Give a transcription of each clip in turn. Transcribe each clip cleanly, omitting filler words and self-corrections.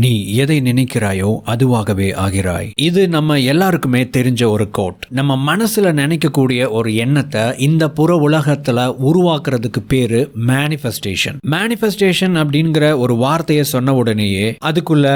நீ எதை நினைக்கிறாயோ அதுவாகவே ஆகிறாய். இது நம்ம எல்லாருக்குமே தெரிஞ்ச ஒரு கோட். நம்ம மனசுல நினைக்கக்கூடிய ஒரு எண்ணத்தை இந்த புற உலகத்துல உருவாக்குறதுக்கு பேரு மேனிஃபெஸ்டேஷன். மேனிஃபெஸ்டேஷன் அப்படிங்கிற ஒரு வார்த்தையை சொன்ன உடனேயே அதுக்குள்ள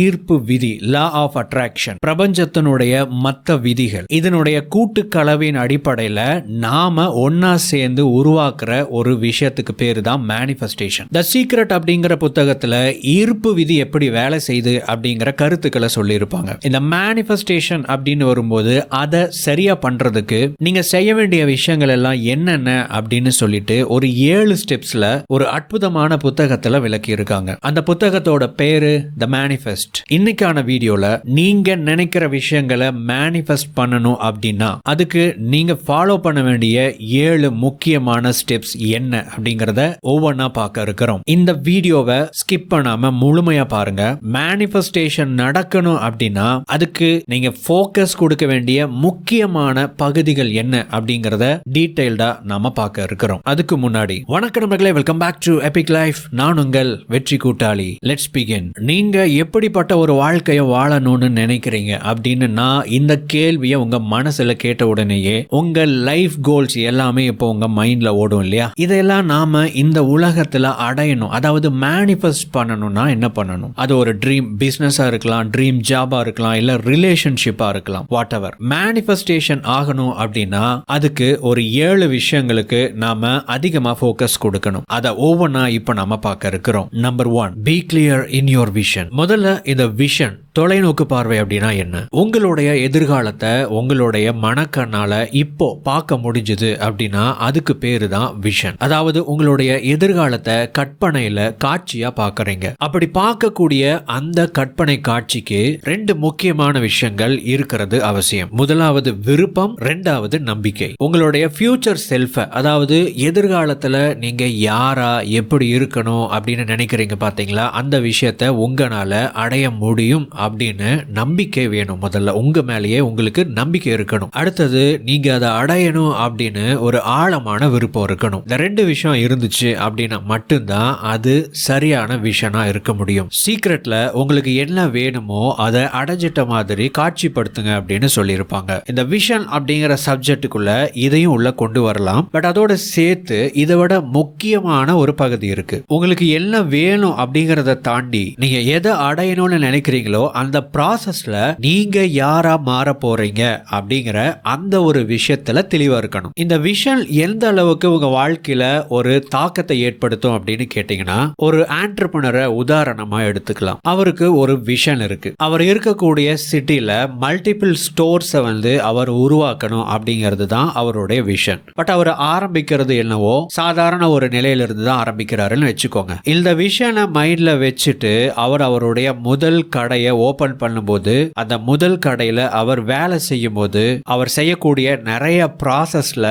ஈர்ப்பு விதி, லா ஆஃப் அட்ராக்ஷன், பிரபஞ்சத்தினுடைய மற்ற விதிகள், இதனுடைய கூட்டு கலவையின் அடிப்படையில நாம ஒன்னா சேர்ந்து உருவாக்குற ஒரு விஷயத்துக்கு பேரு தான் மேனிஃபெஸ்டேஷன். தி சீக்ரெட் அப்படிங்கிற புத்தகத்துல ஈர்ப்பு விதி எப்படி வேலை செய்து அப்படிங்கிற கருத்துக்களை சொல்லியிருப்பாங்க. இந்த மேனிஃபெஸ்டேஷன் அப்படின்னு வரும்போது அதை சரியா பண்றதுக்கு நீங்க செய்ய வேண்டிய விஷயங்கள் எல்லாம் என்னென்ன அப்படின்னு சொல்லிட்டு ஒரு 7 ஸ்டெப்ஸ்ல ஒரு அற்புதமான புத்தகத்துல விளக்கி இருக்காங்க. அந்த புத்தகத்தோட பேரு தி மேனிஃபெஸ்ட். இன்னைக்கான வீடியோல நீங்க நினைக்கிற விஷயங்களை மேனிஃபெஸ்ட் பண்ணணும் அப்படின்னா அதுக்கு நீங்க ஃபாலோ பண்ண வேண்டிய 7 முக்கியமான ஸ்டெப்ஸ் என்ன அப்படிங்கறத ஒவ்வொன்னா பார்க்க இருக்கிறோம். இந்த வீடியோவை ஸ்கிப் பண்ணாம முழுமையா பாருங்க. மேனிஃபெஸ்டேஷன் நடக்கணும் அப்படின்னா அதுக்கு நீங்க ஃபோக்கஸ் கொடுக்க வேண்டிய முக்கியமான பகுதிகள் என்ன அப்படிங்கறத டீடைல்டா நாம பார்க்க இருக்கிறோம். அதுக்கு முன்னாடி வணக்கம் நண்பர்களே, welcome back to epic life. நான் உங்கள் வெற்றி கூட்டாளி. Let's begin. நீங்க எப்படிப்பட்ட ஒரு வாழ்க்கையை வாழணும்னு நினைக்கிறீங்க அப்படின்னு நான் இந்த கேள்வியை உங்க மனசுல கேட்ட உடனேயே உங்க லைஃப் கோல்ஸ் எல்லாமே இப்போ உங்க மைண்ட்ல ஓடும் இல்லையா? இதெல்லாம் நாம இந்த உலகத்துல அடையணும், அதாவது மேனிஃபெஸ்ட் பண்ணணும்னா என்ன பண்ணணும்? அது ஒரு ட்ரீம் பிசினஸா இருக்கலாம், ட்ரீம் ஜாபா இருக்கலாம், இல்ல ரிலேஷன்ஷிப்பா இருக்கலாம், வாட் எவர். மேனிஃபெஸ்டேஷன் ஆகணும் அப்படின்னா அதுக்கு ஒரு 7 விஷயங்களுக்கு நாம அதிகமா ஃபோக்கஸ் கொடுக்கணும். அதை ஒவ்வொன்றா இப்ப நாம பார்க்க இருக்கிறோம். Number 1, B clear in your vision. முதல்ல இந்த விஷன், தொலைநோக்கு பார்வை அப்படின்னா என்ன? உங்களுடைய எதிர்காலத்தை உங்களுடைய மனக்கண்ணால இப்போ பார்க்க முடிஞ்சது அப்படின்னா அதுக்கு பேரு தான் விஷன். அதாவது உங்களுடைய எதிர்காலத்தை கற்பனையில காட்சியா பார்க்கறீங்க. அப்படி பார்க்கக்கூடிய அந்த கற்பனை காட்சிக்கு 2 முக்கியமான விஷயங்கள் இருக்கிறது அவசியம். முதலாவது விருப்பம், 2வது நம்பிக்கை. உங்களுடைய ஃபியூச்சர் செல்ஃப, அதாவது எதிர்காலத்துல நீங்க யாரா எப்படி இருக்கணும் அப்படின்னு நினைக்கிறீங்க பாத்தீங்களா, அந்த விஷயத்தை உங்களால அடைய முடியும் அப்படின்னு நம்பிக்கை வேணும். முதல்ல உங்க மேலேயே உங்களுக்கு நம்பிக்கை இருக்கணும். அடுத்தது நீங்க அதை அடையணும் அப்படின்னு ஒரு ஆழமான விருப்பம் இருக்கணும். இந்த 2 விஷயம் இருந்துச்சு அப்படின்னா மட்டும்தான் அது சரியான விஷனா இருக்க முடியும். சீக்ரெட்ல உங்களுக்கு என்ன வேணுமோ அதை அடைஞ்சிட்ட மாதிரி காட்சிப்படுத்துங்க அப்படின்னு சொல்லியிருப்பாங்க. இந்த விஷன் அப்படிங்கிற சப்ஜெக்டுக்குள்ள இதையும் உள்ள கொண்டு வரலாம். பட் அதோட சேர்த்து இதை விட முக்கியமான ஒரு பகுதி இருக்கு. உங்களுக்கு என்ன வேணும் அப்படிங்கறத தாண்டி நீங்க எதை அடையணும்னு நினைக்கிறீங்களோ அந்த ப்ராசஸ்ல நீங்க யாரா மாற போறீங்க அப்படிங்கிற அந்த ஒரு விஷயத்துல தெளிவா இருக்கணும். இந்த விஷன் எந்த அளவுக்கு உங்க வாழ்க்கையில ஒரு தாக்கத்தை ஏற்படுத்தும் அப்படின்னு கேட்டீங்கன்னா, ஒரு ஆண்டர்பிரனரை உதாரணமா எடுத்துக்கலாம். அவருக்கு ஒரு விஷன் இருக்கு. அவர் இருக்கக்கூடிய சிட்டில மல்டிபிள் ஸ்டோர்ஸை அவர் உருவாக்கணும் அப்படிங்கிறது தான் அவருடைய விஷன். பட் அவர் ஆரம்பிக்கிறது என்னவோ சாதாரண ஒரு நிலையில இருந்து தான் ஆரம்பிக்கிறாருன்னு வச்சுக்கோங்க. இந்த விஷனை மைண்ட்ல வச்சுட்டு அவர் அவருடைய முதல் கடையை ஓபன் பண்ணும்போது அந்த முதல் கடையில அவர் வேலை செய்யும் போது அவர் செய்யக்கூடிய நிறைய ப்ராசஸ்ல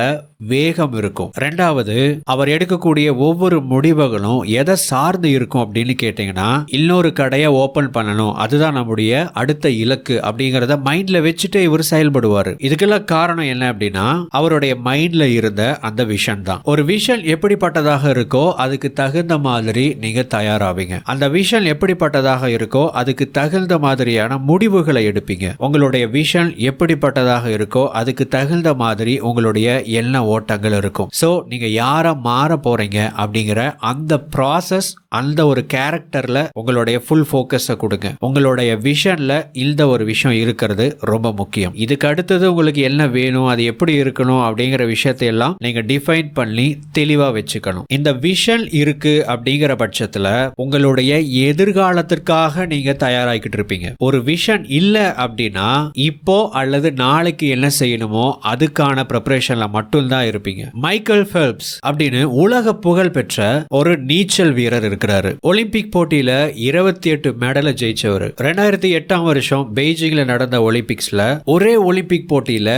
வேகம் இருக்கும். 2வது, அவர் எடுக்கக்கூடிய ஒவ்வொரு முடிவுகளும் எதை சார்ந்து இருக்கும் அப்படின்னு கேட்டீங்கன்னா, இன்னொரு கடையை ஓபன் பண்ணணும், அதுதான் நம்முடைய அடுத்த இலக்கு அப்படிங்கறத மைண்ட்ல வச்சுட்டு இவர் செயல்படுவாரு. இதுக்கெல்லாம் காரணம் என்ன அப்படின்னா அவருடைய மைண்ட்ல இருந்த அந்த விஷன் தான். ஒரு விஷன் எப்படிப்பட்டதாக இருக்கோ அதுக்கு தகுந்த மாதிரி நீங்க தயாராவீங்க. அந்த விஷன் எப்படிப்பட்டதாக இருக்கோ அதுக்கு தகுந்த மாதிரியான முடிவுகளை எடுப்பீங்க. உங்களுடைய விஷன் எப்படிப்பட்டதாக இருக்கோ அதுக்கு தகுந்த மாதிரி உங்களுடைய எண்ண ஓட்டங்கள் இருக்கும். சோ நீங்க யாரா மாற போறீங்க அப்படிங்கிற அந்த ப்ராசஸ், அந்த ஒரு கேரக்டர்ல உங்களுடைய ஃபுல் ஃபோக்கஸை கொடுங்க. உங்களுடைய விஷன்ல இந்த ஒரு விஷயம் இருக்கிறது ரொம்ப முக்கியம். இதுக்கு அடுத்தது உங்களுக்கு என்ன வேணும், அது எப்படி இருக்கணும் அப்படிங்கிற விஷயத்தை எல்லாம் நீங்க டிஃபைன் பண்ணி தெளிவா வச்சுக்கணும். இந்த விஷன் இருக்கு அப்படிங்கிற பட்சத்துல உங்களுடைய எதிர்காலத்திற்காக நீங்க தயாராகிட்டு இருப்பீங்க. ஒரு விஷன் இல்ல அப்படின்னா இப்போ அல்லது நாளைக்கு என்ன செய்யணுமோ அதுக்கான ப்ரிப்பரேஷன்ல மட்டும்தான் இருப்பீங்க. மைக்கேல் ஃபெல்ப்ஸ் அப்படின்னு உலக புகழ் பெற்ற ஒரு நீச்சல் வீரர் இருக்கிறாரு. ஒலிம்பிக் போட்டியில 28 மெடலை ஜெயிச்சவர். 2008 வருஷம் பெய்ஜிங்ல நடந்த ஒலிம்பிக்ஸ்ல ஒரே ஒலிம்பிக் போட்டியில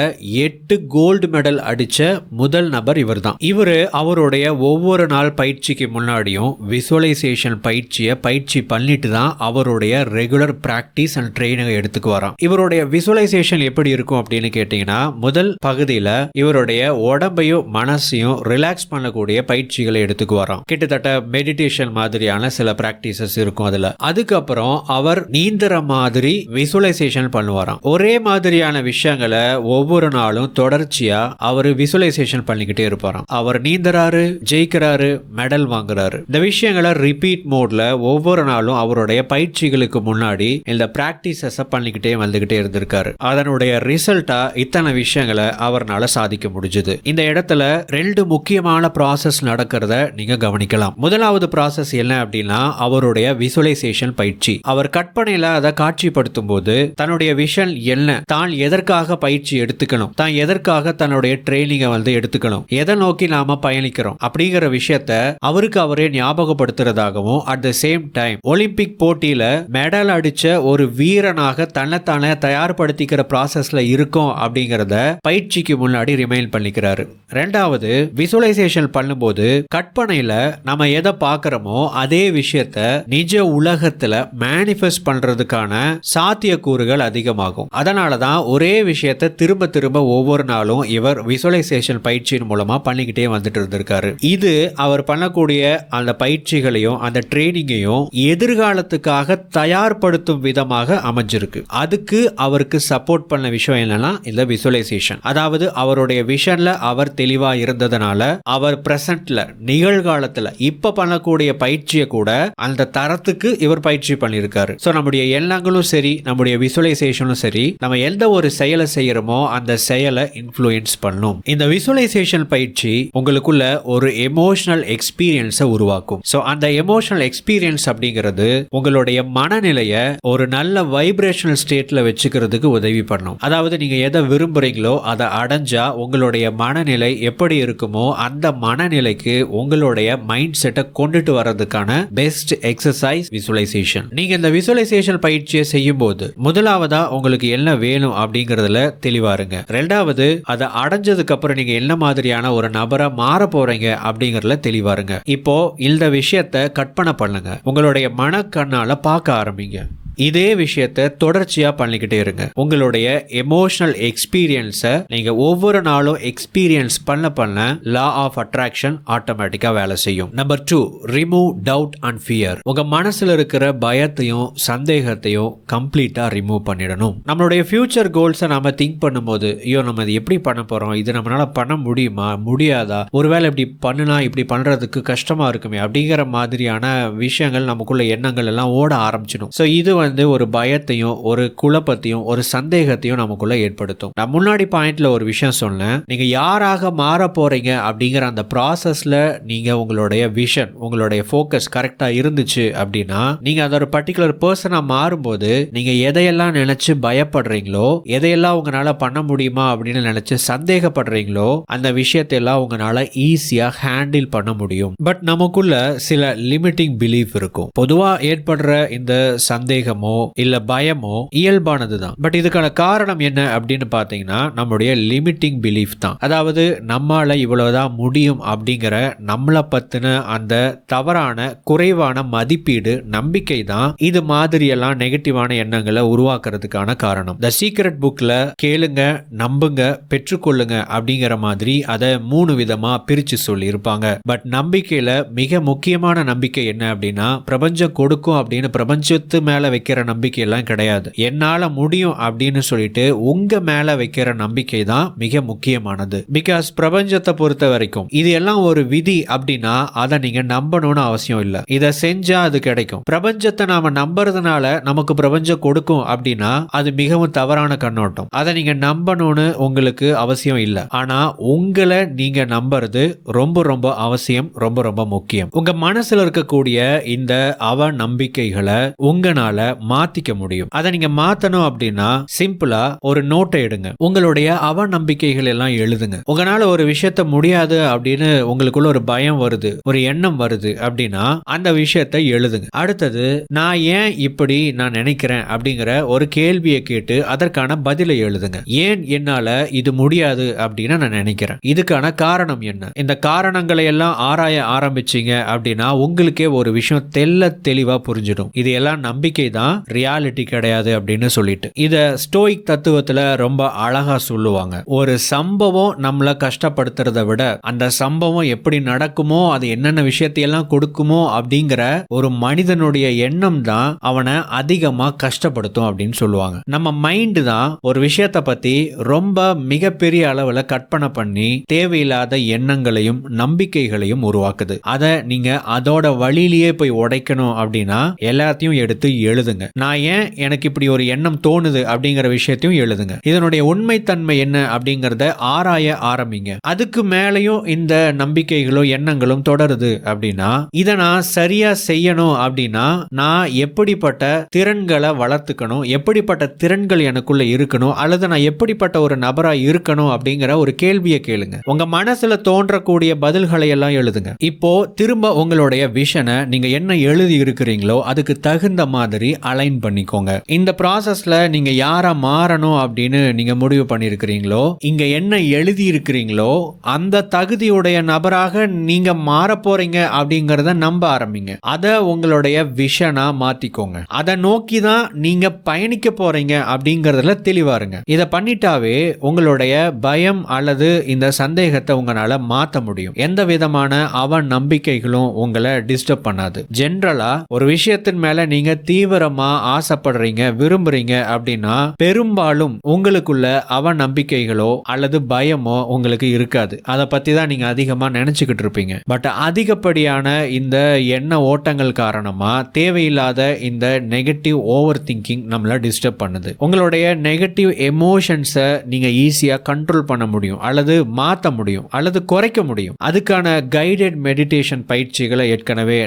8 கோல்டு மெடல் அடிச்ச முதல் நபர் இவர் தான். இவரு அவருடைய ஒவ்வொரு நாள் பயிற்சிக்கு முன்னாடியும் விசுவலைசேஷன் பயிற்சி பண்ணிட்டு தான் அவருடைய ரெகுலர் பிராக்டிஸ் அண்ட் ட்ரெயினிங் எடுத்துக்குவாராம். இவருடைய விசுவலைசேஷன் எப்படி இருக்கும் அப்படின்னு கேட்டீங்கன்னா, முதல் பகுதியில இவருடைய உடம்பு உடம்பையும் மனசையும் ரிலாக்ஸ் பண்ணக்கூடிய பயிற்சிகளை எடுத்துக்குவாராம். கிட்டத்தட்ட மெடிடேஷன் மாதிரியான சில பிராக்டிசஸ் இருக்கும் அதுல. அதுக்கப்புறம் அவர் நீந்துற மாதிரி விசுவலைசேஷன் பண்ணுவாராம். ஒரே மாதிரியான விஷயங்களை ஒவ்வொரு நாளும் தொடர்ச்சியா அவர் விசுவலைசேஷன் பண்ணிக்கிட்டே இருப்பாராம். அவர் நீந்துறாரு, ஜெயிக்கிறாரு, மெடல் வாங்குறாரு. இந்த விஷயங்களை ரிப்பீட் மோட்ல ஒவ்வொரு நாளும் அவருடைய பயிற்சிகளுக்கு முன்னாடி இந்த பிராக்டிசஸ் பண்ணிக்கிட்டே வந்துகிட்டே இருந்திருக்காரு. அதனுடைய ரிசல்ட்டா இத்தனை விஷயங்களை அவர்னால சாதிக்க முடிஞ்சது. இந்த இடத்துல ரெண்டு முக்கியமான ப்ராசஸ் நடக்கிறத நீங்க கவனிக்கலாம். முதலாவது ப்ராசஸ் என்ன அப்படின்னா அவருடைய விசுவலைசேஷன் பயிற்சி. அவர் கற்பனையில அதை காட்சிப்படுத்தும் போது தன்னுடைய விஷன் என்ன, தான் எதற்காக பயிற்சி எடுத்துக்கணும், தான் எதற்காக தன்னுடைய ட்ரைனிங்கை எடுத்துக்கணும், எதை நோக்கி நாம பயணிக்கிறோம் அப்படிங்கிற விஷயத்த அவருக்கு அவரே ஞாபகப்படுத்துறதாகவும் at the same time Olympic போட்டியில மெடல் அடிச்ச ஒரு வீரனாக தன்னைத்தானே தயார்படுத்திக்கிற ப்ராசஸ்ல இருக்கும் அப்படிங்கறத பயிற்சிக்கு முன்னாடி ரிமைண்ட் பண்ணிக்கிறாரு. ரெண்டாவது, விசுவலைசேஷன் பண்ணும்போது கற்பனையில நம்ம எதை பார்க்கிறோமோ அதே விஷயத்த நிஜ உலகத்துல மேனிஃபெஸ்ட் பண்றதுக்கான சாத்தியக்கூறுகள் அதிகமாகும். அதனாலதான் ஒரே விஷயத்தை திரும்ப திரும்ப ஒவ்வொரு நாளும் இவர் விசுவலைசேஷன் பயிற்சியின் மூலமா பண்ணிக்கிட்டே வந்துட்டு இருந்திருக்காரு. இது அவர் பண்ணக்கூடிய அந்த பயிற்சிகளையும் அந்த ட்ரெயினிங்கையும் எதிர்காலத்துக்காக தயார்படுத்தும் விதமாக அமைஞ்சிருக்கு. அதுக்கு அவருக்கு சப்போர்ட் பண்ண விஷயம் என்னன்னா இந்த விசுவலைசேஷன். அதாவது அவருடைய விஷன்ல அவர் தெளிவா இருந்ததனால அவர் பிரசன்ட்ல நிகழ்காலத்துல இப்ப பண்ணக்கூடிய பயிற்சியை கூட அந்த தரத்துக்கு இவர் பயிற்சி பண்ணியிருக்காரு. சோ நம்முடைய எண்ணங்களும் சரி, நம்முடைய விசுவலைசேஷனும் சரி, நம்ம எந்த ஒரு செயலை செய்யறோமோ அந்த செயலை இன்ஃப்ளூயன்ஸ் பண்ணும். இந்த விசுவலைசேஷன் பயிற்சி உங்களுக்குள்ள ஒரு எமோஷனல் எக்ஸ்பீரியன்ஸை உருவாக்கும். சோ அந்த எமோஷனல் எக்ஸ்பீரியன்ஸ் அப்படிங்கிறது உங்களுடைய மனநிலையை ஒரு நல்ல வைப்ரேஷனல் ஸ்டேட்ல வச்சுக்கிறதுக்கு உதவி பண்ணும். அதாவது நீங்க எதை விரும்புறீங்களோ அதை அடைஞ்சா உங்களுடைய மனநிலை எப்படி இருக்குமோ அந்த மனநிலைக்கு உங்களுடைய மைண்ட் செட்டை கொண்டுட்டு வர்றதுக்கான பெஸ்ட் எக்ஸசைஸ் விசுவலைசேஷன். நீங்க இந்த விசுவலைசேஷன் பயிற்சியை செய்யும் போது முதலாவதா உங்களுக்கு என்ன வேணும் அப்படிங்கறதுல தெளிவா இருங்க. ரெண்டாவது, அதை அடைஞ்சதுக்கு அப்புறம் நீங்க என்ன மாதிரியான ஒரு நபரா மாற போறீங்க அப்படிங்கறதுல தெளிவா இருங்க. இப்போ இந்த விஷயத்தை கற்பனை பண்ணுங்க, உங்களுடைய மனக்கண்ணால பார்க்க ஆரம்பிங்க. இதே விஷயத்தை தொடர்ச்சியா பண்ணிக்கிட்டே இருங்க. உங்களுடைய எமோஷனல் எக்ஸ்பீரியன்ஸை நீங்க ஒவ்வொரு நாளும் எக்ஸ்பீரியன்ஸ் பண்ண லா ஆஃப் அட்ராக்ஷன் ஆட்டோமேட்டிக்கா வேலை செய்யும். Number 2, remove doubt and fear. உங்க மனசுல இருக்கிற பயத்தையும் சந்தேகத்தையும் கம்ப்ளீட்டா ரிமூவ் பண்ணிடணும். நம்மளுடைய ஃபியூச்சர் கோல்ஸை நாம திங்க் பண்ணும்போது, ஐயோ நம்ம இது எப்படி பண்ண போறோம், இது நம்மளால பண்ண முடியுமா முடியாதா, ஒருவேளை இப்படி பண்ணுனா இப்படி பண்றதுக்கு கஷ்டமா இருக்குமே அப்படிங்கிற மாதிரியான விஷயங்கள் நமக்குள்ள எண்ணங்கள் எல்லாம் ஓட ஆரம்பிச்சிடும். ஸோ இது ஒரு பயத்தையும் ஒரு குழப்பத்தையும் ஒரு சந்தேகத்தையும் நமக்குள்ள ஏற்படுத்தும். நான் முன்னாடி பாயிண்ட்ல ஒரு விஷயம் சொன்னேன், நீங்க யாராக மாற போறீங்க அப்படிங்கிற அந்த ப்ராசஸ்ல நீங்க உங்களுடைய விஷன், உங்களுடைய ஃபோக்கஸ் கரெக்டா இருந்துச்சு அப்படின்னா நீங்க அந்த ஒரு பர்டிகுலர் பர்சனா மாறும்போது நீங்க எதையெல்லாம் நினைச்சு பயப்படுறீங்களோ, எதையெல்லாம் உங்களால பண்ண முடியுமா அப்படின்னு நினைச்சு சந்தேகப்படுறீங்களோ அந்த விஷயத்தையெல்லாம் உங்களால ஈஸியா ஹேண்டில் பண்ண முடியும். பட் நமக்குள்ள சில லிமிட்டிங் பிலீஃப் இருக்கும். பொதுவா ஏற்படுற இந்த சந்தேகம் இல்ல பயமோ இயல்பானதுதான். பட் இதுக்கான காரணம் என்ன அப்படின்னு பாத்தீங்கன்னா நம்முடைய லிமிட்டிங் பிலீஃப் தான். அதாவது நம்மால இவ்வளவுதான் முடியும் அப்படிங்கிற நம்மளை பத்தின அந்த தவறான குறைவான மதிப்பீடு நம்பிக்கை தான் இது மாதிரியெல்லாம் நெகட்டிவான எண்ணங்களை உருவாக்குறதுக்கான காரணம். தி சீக்ரெட் புக்ல கேளுங்க, நம்புங்க, பெற்றுக்கொள்ளுங்க அப்படிங்கிற மாதிரி அதை 3 விதமா பிரிச்சு சொல்லி இருப்பாங்க. பட் நம்பிக்கையில மிக முக்கியமான நம்பிக்கை என்ன அப்படின்னா பிரபஞ்சம் கொடுக்கும் அப்படின்னு பிரபஞ்சத்து மேல வைக்கிற நம்பிக்கை எல்லாம் கிடையாது. என்னால முடியும் அப்படின்னு சொல்லிட்டு உங்க மேல வைக்கிற நம்பிக்கை தான் மிக முக்கியமானது. பிகாஸ் பிரபஞ்சத்தை பொறுத்த வரைக்கும் இது எல்லாம் ஒரு விதி அப்படின்னா அதை நீங்க நம்பணும்னு அவசியம் இல்ல. இதை செஞ்சா அது கிடைக்கும். பிரபஞ்சத்தை நாம நம்புறதுனால நமக்கு பிரபஞ்சம் கொடுக்கும் அப்படின்னா அது மிகவும் தவறான கண்ணோட்டம். அதை நீங்க நம்பணும்னு உங்களுக்கு அவசியம் இல்ல. ஆனா உங்களை நீங்க நம்புறது ரொம்ப ரொம்ப அவசியம், ரொம்ப ரொம்ப முக்கியம். உங்க மனசுல இருக்கக்கூடிய இந்த அவ நம்பிக்கைகளை உங்களால மாத்திக்க முடியும். அதை நீங்க மாத்தணும் அப்படின்னா சிம்பிளா ஒரு நோட்டை எடுங்க, உங்களுடைய அவ நம்பிக்கைகள் எல்லாம் எழுதுங்க. உங்களால ஒரு விஷயத்த முடியாது அப்படின்னு உங்களுக்குள்ள ஒரு பயம் வருது, ஒரு எண்ணம் வருது அப்படின்னா அந்த விஷயத்தை எழுதுங்க. அடுத்தது, நான் ஏன் இப்படி நான் நினைக்கிறேன் அப்படிங்கிற ஒரு கேள்வியை கேட்டு அதற்கான பதிலை எழுதுங்க. ஏன் என்னால இது முடியாது அப்படின்னு நான் நினைக்கிறேன், இதுக்கான காரணம் என்ன? இந்த காரணங்களை எல்லாம் ஆராய ஆரம்பிச்சீங்க அப்படின்னா உங்களுக்கே ஒரு விஷயம் தெல்ல தெளிவா புரிஞ்சிடும். இது எல்லாம் நம்பிக்கை தான் ரியாலிட்டி கிடையாது அப்படின்னு சொல்லிட்டு. இத ஸ்டோயிக் தத்துவத்துல ரொம்ப அழகா சொல்லுவாங்க. ஒரு சம்பவம் நம்மள கஷ்டப்படுத்துறதை விட அந்த சம்பவம் எப்படி நடக்குமோ, அது என்னென்ன விஷயத்தையெல்லாம் கொடுக்குமோ அப்படிங்கிற ஒரு மனிதனுடைய எண்ணம் தான் அவனை அதிகமா கஷ்டப்படுத்தும் அப்படின்னு சொல்லுவாங்க. நம்ம மைண்ட் தான் ஒரு விஷயத்தை பத்தி ரொம்ப மிகப்பெரிய அளவுல கற்பனை பண்ணி தேவையில்லாத எண்ணங்களையும் நம்பிக்கைகளையும் உருவாக்குது. அதை நீங்க அதோட வழியிலேயே போய் உடைக்கணும் அப்படின்னா எல்லாத்தையும் எடுத்து எழுதுங்க. நான் ஏன் எனக்கு இப்படி ஒரு எண்ணம் தோணுது அப்படிங்கிற விஷயத்தையும் எழுதுங்க. இதனுடைய உண்மைத்தன்மை என்ன அப்படிங்கறத ஆராய ஆரம்பிங்க. அதுக்கு மேலையும் இந்த நம்பிக்கைகளோ எண்ணங்களும் தொடருது அப்படின்னா இதை நான் சரியா செய்யணும் அப்படின்னா நான் எப்படிப்பட்ட திறன்களை வளர்த்துக்கணும், எப்படிப்பட்ட திறன்கள் எனக்குள்ள இருக்கணும், அல்லது நான் எப்படிப்பட்ட ஒரு நபரா இருக்கணும் அப்படிங்கிற ஒரு கேள்வியை கேளுங்க. உங்க மனசுல தோன்றக்கூடிய பதில்களை எல்லாம் எழுதுங்க. இப்போ திரும்ப உங்களுடைய விஷனை நீங்க என்ன எழுதி இருக்கிறீங்களோ அதுக்கு தகுந்த மாதிரி அலைன் பண்ணிக்கோங்க. இந்த ப்ராசஸ்ல நீங்க யாரா மாறணும் அப்படின்னு நீங்க முடிவு பண்ணிருக்கிறீங்களோ, இங்க என்ன எழுதி இருக்கிறீங்களோ அந்த தகுதியுடைய நபராக நீங்க மாற போறீங்க அப்படிங்கறத நம்ப ஆரம்பிங்க. அதை உங்களுடைய விஷனா மாத்திக்கோங்க. அதை நோக்கி தான் நீங்க பயணிக்க போறீங்க அப்படிங்கறதுல தெளிவாருங்க. இதை பண்ணிட்டாவே உங்களுடைய பயம் அல்லது இந்த சந்தேகத்தை உங்களால மாத்த முடியும். எந்த விதமான அவன் நம்பிக்கைகளும் உங்களை டிஸ்டர்ப் பண்ணாது. ஜெனரலா ஒரு விஷயத்தின் மேல நீங்க தீவிரமா ஆசைப்படுறீங்க, விரும்புறீங்க அப்படின்னா பெரும்பாலும் உங்களுக்குள்ள அவன் நம்பிக்கைகளோ அல்லது பயமோ உங்களுக்கு இருக்காது. அதை பத்தி தான் நீங்க அதிகமா நினைச்சுக்கிட்டு இருப்பீங்க. பட் அதிகப்படியான இந்த எண்ண ஓட்டங்கள் காரணமா தேவையில்லாத இந்த நெகட்டிவ் ஓவர் திங்கிங் நம்மள டிஸ்டர்ப் பண்ணுது. உங்களுடைய நெகட்டிவ் எமோஷன்ஸை நீங்க ஈஸியா கண்ட்ரோல் பண்ண முடியும், அல்லது மாற்ற முடியும், அல்லது குறைக்க முடியும். அதுக்கான கைடட் மெடிடேஷன் பயிற்சிகளை ஏற்கனவே